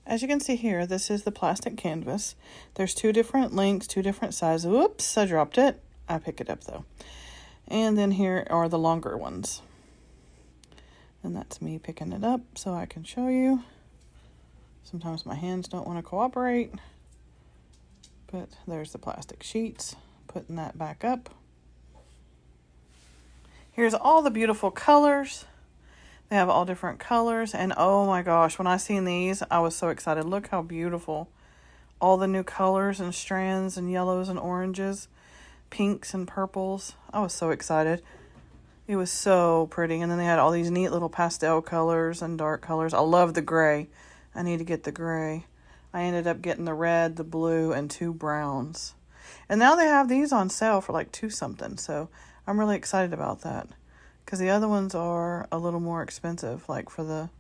As you can see here, this is the plastic canvas. There's 2 different lengths, 2 different sizes. Whoops, I dropped it. I pick it up though. And then here are the longer ones. And that's me picking it up so I can show you. Sometimes my hands don't want to cooperate. But there's the plastic sheets. Putting that back up. Here's all the beautiful colors. They have all different colors. And oh my gosh, when I seen these, I was so excited. Look how beautiful. All the new colors and strands and yellows and oranges. Pinks and purples. I was so excited. It was so pretty. And then they had all these neat little pastel colors and dark colors. I love the gray. I need to get the gray. I ended up getting the red, the blue, and 2 browns. And now they have these on sale for like $2 something. So I'm really excited about that. Because the other ones are a little more expensive, like for the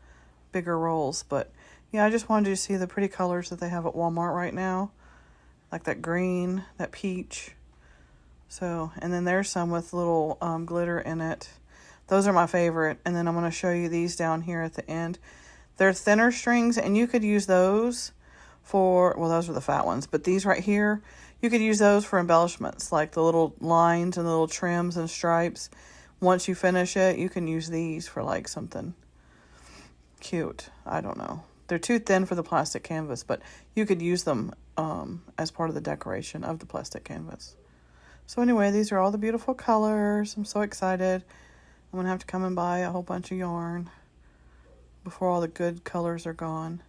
bigger rolls. But yeah, I just wanted you to see the pretty colors that they have at Walmart right now. Like that green, that peach. So, and then there's some with little glitter in it. Those are my favorite. And then I'm going to show you these down here at the end. They're thinner strings, and you could use those for, well, those are the fat ones. But these right here, you could use those for embellishments, like the little lines and the little trims and stripes. Once you finish it, you can use these for like something cute. I don't know. They're too thin for the plastic canvas, but you could use them as part of the decoration of the plastic canvas. So anyway, these are all the beautiful colors. I'm so excited. I'm going to have to come and buy a whole bunch of yarn before all the good colors are gone.